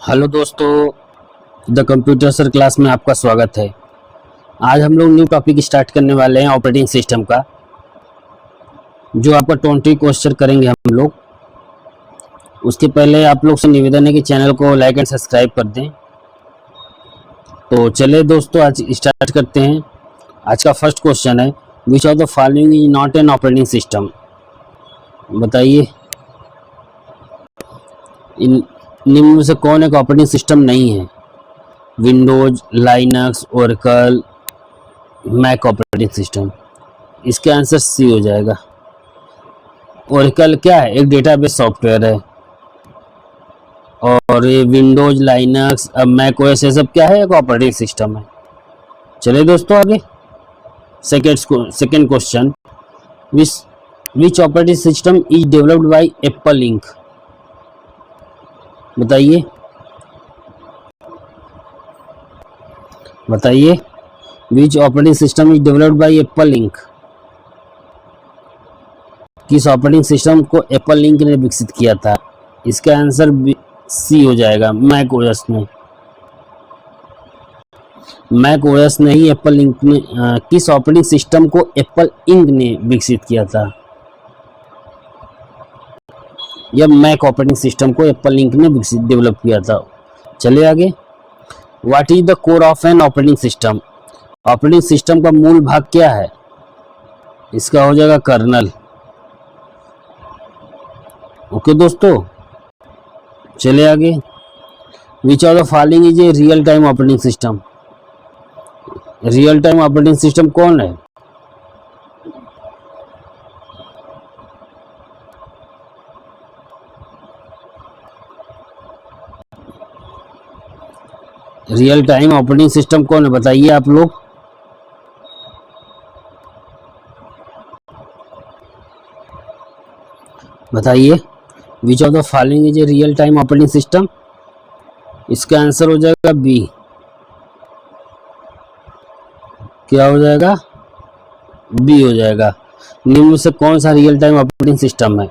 Hello दोस्तों, the computer sir class में आपका स्वागत है। आज हम लोग न्यू टॉपिक स्टार्ट करने वाले हैं ऑपरेटिंग सिस्टम का, जो आपका 20 क्वेश्चन करेंगे हम लोग। उसके पहले आप लोग से निवेदन है कि चैनल को लाइक एंड सब्सक्राइब कर दें। तो चलिए दोस्तों, आज स्टार्ट करते हैं। आज का फर्स्ट क्वेश्चन है, विच of the following is not an operating system. बताइए, इन निम्न में से कौन एक ऑपरेटिंग सिस्टम नहीं है? Windows, Linux, Oracle, Mac operating system. इसका आंसर सी हो जाएगा। ओरेकल क्या है? एक डेटाबेस सॉफ्टवेयर है। और ये विंडोज, लाइनक्स, अब मैक ओएस, ये सब क्या है? एक ऑपरेटिंग सिस्टम है। चलिए दोस्तों आगे, second question, which operating system is developed by Apple Inc. बताइए बताइए, which operating system is developed by Apple Inc. किस ऑपरेटिंग सिस्टम को एप्पल इंक ने विकसित किया था? इसका आंसर सी हो जाएगा, मैक ओएस ने। मैक ओएस ने ही एप्पल इंक ने किस ऑपरेटिंग सिस्टम को एप्पल इंक ने विकसित किया था? यह मैक ऑपरेटिंग सिस्टम को एप्पल इंक ने विकसित डेवलप किया था। चलिए आगे, what is the core of an operating system. Operating system का मूल भाग क्या है? इसका हो जाएगा कर्नल। ओके दोस्तों, चलिए आगे, विच of the following is a real time operating system. Real time operating system कौन है? रियल टाइम ऑपरेटिंग सिस्टम कौन है? बताइए आप लोग। बताइए, विच of the following is a real time operating system. इसका आंसर हो जाएगा बी। क्या हो जाएगा? बी हो जाएगा। निम्न में से कौन सा रियल टाइम ऑपरेटिंग सिस्टम है?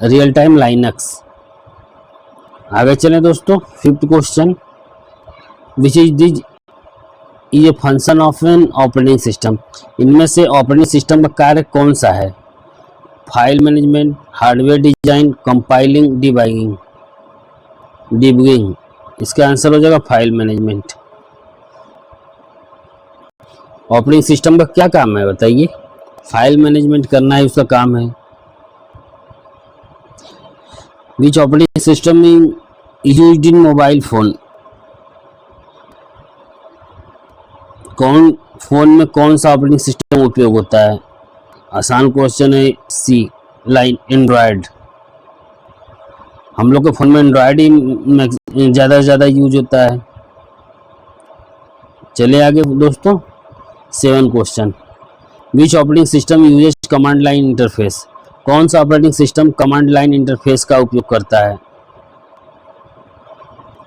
Real time Linux. आगे चलें दोस्तों, fifth question, which is this is a function of an operating system. इनमें से ऑपरेटिंग सिस्टम का कार्य कौन सा है? File management, hardware design, compiling, debugging. इसका आंसर हो जाएगा फाइल मैनेजमेंट। ऑपरेटिंग सिस्टम का क्या काम है? बताइए। फाइल मैनेजमेंट करना है, उसका काम है। Which operating system is used in mobile phone. Phone में कौन सा ऑपरेटिंग सिस्टम उपयोग होता है? आसान क्वेश्चन है, सी लाइन एंड्रॉयड। हम लोग के फोन में एंड्रॉयड ही ज़्यादा से ज़्यादा यूज होता है। चलिए आगे दोस्तों, 7 question, which operating system uses command line interface. कौन सा operating system command line interface का उपयोग करता है?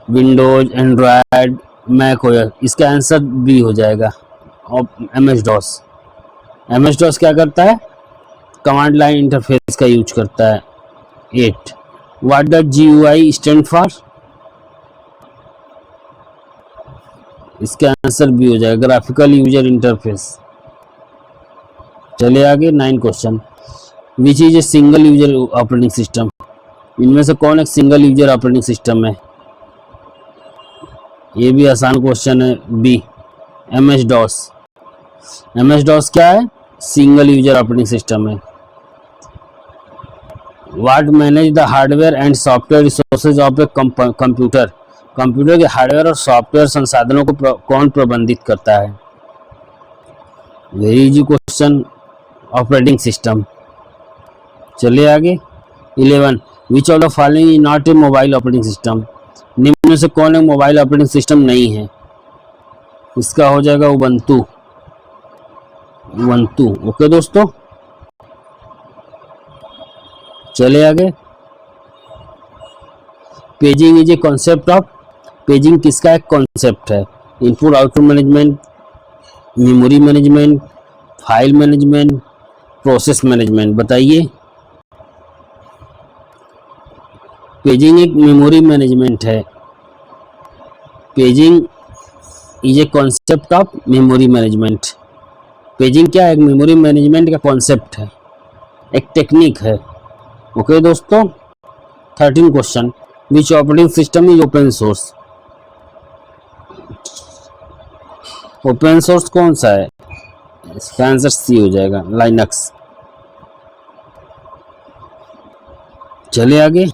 Windows, Android, Mac OS. इसका आंसर बी हो जाएगा, MS DOS। MS DOS क्या करता है? कमांड लाइन इंटरफेस का यूज करता है। 8, what does GUI stand for. इसका आंसर बी हो जाएगा, ग्राफिकल यूजर इंटरफेस। चलिए आगे, 9 question, which is a single user operating system. इनमें से कौन एक सिंगल यूजर ऑपरेटिंग सिस्टम है? ये भी आसान क्वेश्चन है, B MS DOS। MS DOS क्या है? सिंगल यूजर ऑपरेटिंग सिस्टम है। What manage the hardware and software resources of a computer. Computer के हार्डवेयर और सॉफ्टवेयर संसाधनों को कौन प्रबंधित करता है? Very easy question, operating system. चलिए आगे, 11, which of the following is not a mobile operating system. निम्न में से कौन एक मोबाइल ऑपरेटिंग सिस्टम नहीं है? इसका हो जाएगा उबंटू। ओके दोस्तों, चले आगे, paging is a concept of. Paging किसका एक कॉन्सेप्ट है? Input output management, memory management, file management, process management. बताइए। पेजिंग एक मेमोरी मैनेजमेंट है। Paging is a concept of memory management. Paging क्या है? एक मेमोरी मैनेजमेंट का कॉन्सेप्ट है, एक टेक्निक है। ओके दोस्तों, 13 question, which operating system is open source? Open source कौन सा है? इसका आंसर सी हो जाएगा, लाइनक्स। चले आगे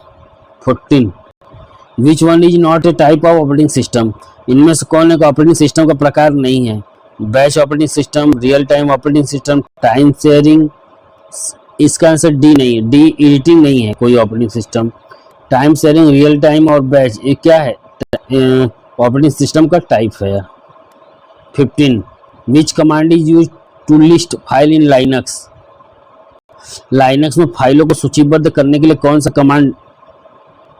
14, which one is not A type of operating system? इनमें से कौन एक ऑपरेटिंग सिस्टम का प्रकार नहीं है? Batch operating system, real time operating system, time sharing. इसका आंसर डी नहीं है, डी एडिटिंग नहीं है कोई operating system. Time sharing, real time और बैच ये क्या है? ऑपरेटिंग सिस्टम का टाइप है। 15, which command is use to list file in Linux? Linux में फाइलों को सूचीबद्ध करने के लिए कौन सा कमांड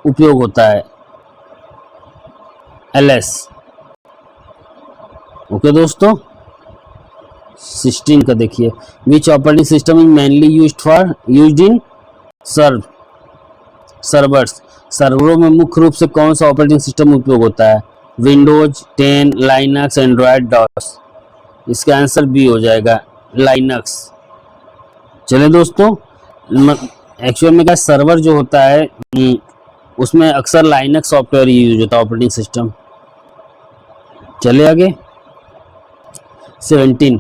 उपयोग होता है? ls। ओके दोस्तों, 16 का देखिए, which operating system is mainly used in servers? सर्वरों में मुख्य रूप से कौन सा ऑपरेटिंग सिस्टम उपयोग होता है? Windows 10, Linux, Android, DOS. इसका आंसर बी हो जाएगा, लाइनक्स। चले दोस्तों, एक्चुअल में क्या सर्वर जो होता है उसमें अक्सर लाइनक्स सॉफ्टवेयर यूज होता है, ऑपरेटिंग सिस्टम। चले आगे 17,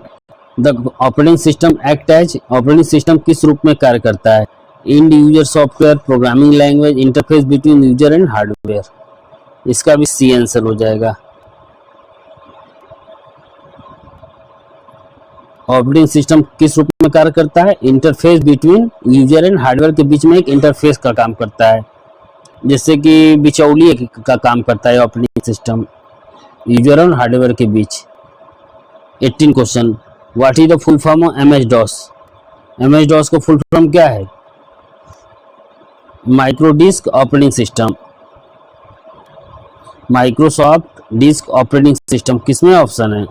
the operating system act as? Operating system किस रूप में कार्य करता है? End user software, programming language, interface between user and hardware. इसका भी सी आंसर हो जाएगा। ऑपरेटिंग सिस्टम किस रूप में कार्य करता है? Interface between user and hardware के बीच में एक इंटरफेस का काम करता है, जैसे कि बिचौलिए का काम करता है ऑपरेटिंग सिस्टम यूजर और हार्डवेयर के बीच। 18 question, what is the full form of MS DOS? MS DOS का फुल फॉर्म क्या है? Micro disk operating system, Microsoft disk operating system. किसमें ऑप्शन है?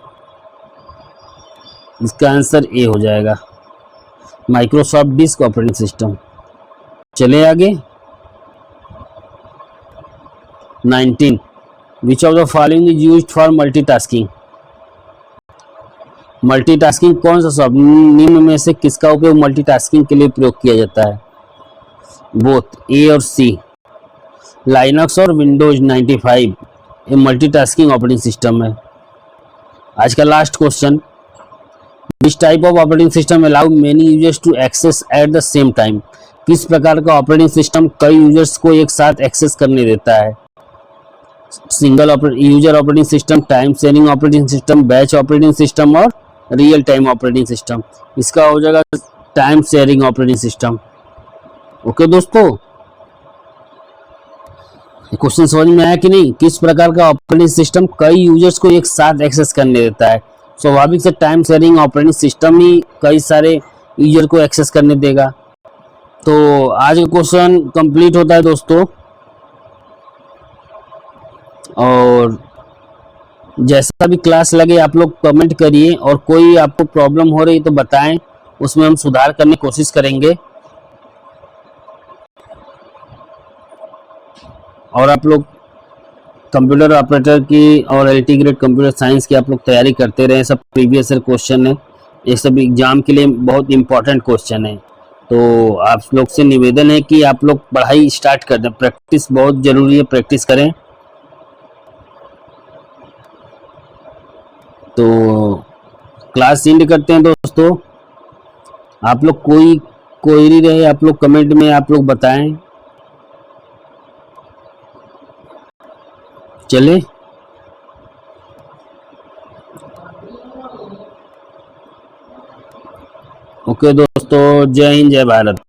इसका आंसर ए हो जाएगा, माइक्रोसॉफ्ट डिस्क ऑपरेटिंग सिस्टम। चले आगे 19, विच of the following is used for multitasking? Multitasking कौन सा शब्द निम्न में से किसका उपयोग मल्टीटास्किंग के लिए प्रयोग किया जाता है? बोथ, ए और सी। लाइनक्स और विंडोज 95 ये मल्टीटास्किंग ऑपरेटिंग सिस्टम है। आज का last question, which type of operating system allow many users to access at the same time? किस प्रकार का ऑपरेटिंग सिस्टम कई यूजर्स को एक साथ एक्सेस करने देता है? Single user operating system, time sharing operating system, batch operating system और रियल टाइम ऑपरेटिंग सिस्टम। इसका हो जाएगा time sharing operating system. Okay दोस्तों, क्वेश्चन समझ में आया कि नहीं? किस प्रकार का ऑपरेटिंग सिस्टम कई यूजर्स को एक साथ एक्सेस करने देता है? स्वाभाविक से टाइम शेयरिंग ऑपरेटिंग सिस्टम ही कई सारे यूजर को एक्सेस करने देगा। तो आज का क्वेश्चन कंप्लीट होता है दोस्तों, और जैसा भी क्लास लगे आप लोग कमेंट करिए, और कोई आपको प्रॉब्लम हो रही तो बताएं, उसमें हम सुधार करने की कोशिश करेंगे। और आप लोग कंप्यूटर ऑपरेटर की और एलटी ग्रेड कंप्यूटर साइंस की आप लोग तैयारी करते रहे। सब प्रीवियस ईयर क्वेश्चन है, ये सब एग्जाम के लिए बहुत इंपॉर्टेंट क्वेश्चन है। तो आप लोग से निवेदन है कि आप लोग पढ़ाई स्टार्ट कर दें, प्रैक्टिस बहुत ज़रूरी है, प्रैक्टिस करें। तो क्लास एंड करते हैं दोस्तों। आप लोग कोई क्वेरी रहे आप लोग कमेंट में आप लोग बताएं। चले, ओके दोस्तों, जय हिंद, जय भारत।